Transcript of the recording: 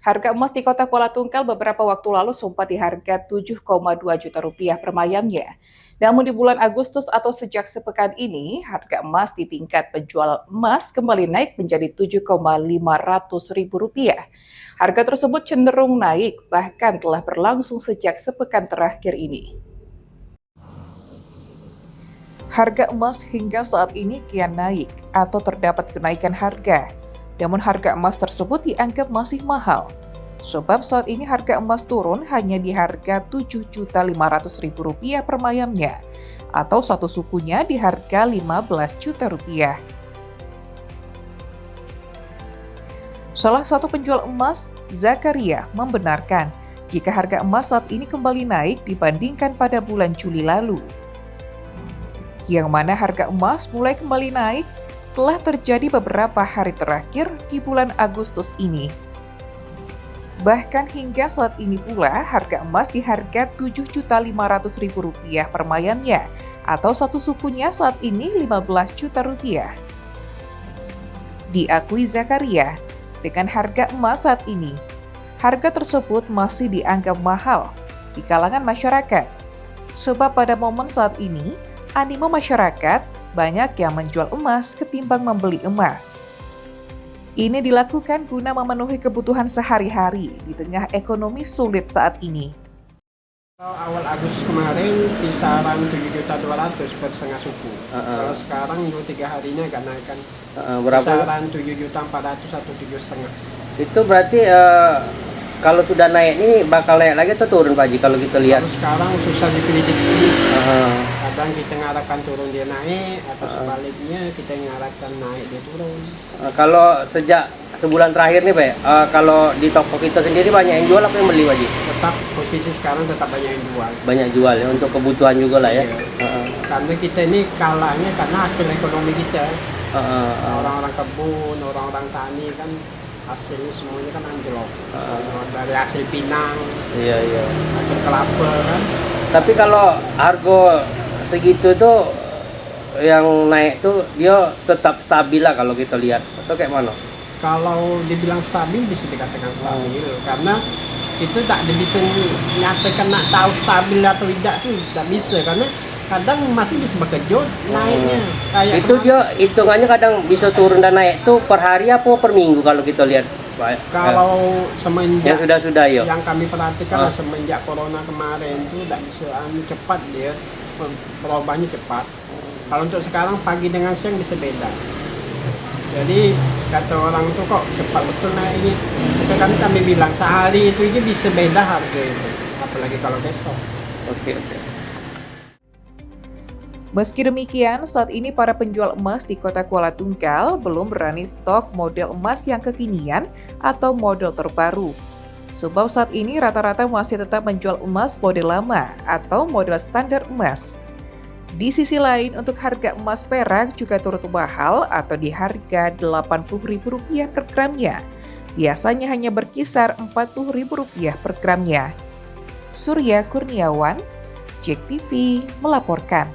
Harga emas di kota Kuala Tungkal beberapa waktu lalu sempat di harga 7,2 juta rupiah per mayamnya. Namun di bulan Agustus atau sejak sepekan ini, harga emas di tingkat penjual emas kembali naik menjadi 7,500 ribu rupiah. Harga tersebut cenderung naik, bahkan telah berlangsung sejak sepekan terakhir ini. Harga emas hingga saat ini kian naik atau terdapat kenaikan harga. Namun harga emas tersebut dianggap masih mahal. Sebab saat ini harga emas turun hanya di harga Rp7.500.000 per mayamnya, atau satu sukunya di harga Rp15 juta. Salah satu penjual emas, Zakaria, membenarkan jika harga emas saat ini kembali naik dibandingkan pada bulan Juli lalu. Yang mana harga emas mulai kembali naik telah terjadi beberapa hari terakhir di bulan Agustus ini. Bahkan hingga saat ini pula harga emas di harga Rp7.500.000 per mayamnya, atau satu sukunya saat ini Rp15 juta. Diakui Zakaria, dengan harga emas saat ini, harga tersebut masih dianggap mahal di kalangan masyarakat. Sebab pada momen saat ini, animo masyarakat banyak yang menjual emas ketimbang membeli emas. Ini dilakukan guna memenuhi kebutuhan sehari-hari di tengah ekonomi sulit saat ini. Awal Agustus kemarin kisaran 7.200.000 per setengah suku. Kalau sekarang 2-3 harinya agak naikkan. Berapa? Kisaran 7.400.000 atau 7,5. Itu berarti kalau sudah naik ini bakal naik lagi atau turun Pak Haji kalau kita lihat? Kalau sekarang susah diprediksi. Kadang kita ngarahkan turun dia naik, atau sebaliknya kita ngarahkan naik dia turun. Kalau sejak sebulan terakhir nih Pak, kalau di toko kita sendiri banyak yang jual apa yang beli Pak Haji? Tetap posisi sekarang tetap banyak yang jual. Banyak jual ya, untuk kebutuhan juga lah ya. Karena kita ini kalahnya karena hasil ekonomi kita. Orang-orang kebun, orang-orang tani kan hasilnya semuanya kan anjlok. Dari hasil pinang, Iya. hasil kelapa kan. Tapi kalau harga segitu tuh yang naik tuh dia tetap stabil lah kalau kita lihat, atau kayak mana? Kalau dibilang stabil bisa dikatakan stabil, karena itu tak bisa nyatakan nak tahu stabil atau tidak tuh tak bisa, karena kadang masih bisa berkejut naiknya. Kayak Itu dia hitungannya kadang bisa turun dan naik tuh per hari apa per minggu kalau kita lihat Pak? Kalau semenjak yang sudah ya. yang kami perhatikan semenjak corona kemarin tuh tak bisa cepat dia perubahannya cepat. Kalau untuk sekarang pagi dengan siang bisa beda. Jadi kata orang tuh kok cepat betul naiknya. Itu kan kami bilang sehari itu aja bisa beda harga itu. Apalagi kalau besok. Oke. Meski demikian, saat ini para penjual emas di kota Kuala Tungkal belum berani stok model emas yang kekinian atau model terbaru. Sebab saat ini rata-rata masih tetap menjual emas model lama atau model standar emas. Di sisi lain, untuk harga emas perak juga turut mahal atau di harga Rp80.000 per gramnya. Biasanya hanya berkisar Rp40.000 per gramnya. Surya Kurniawan, JEK TV melaporkan.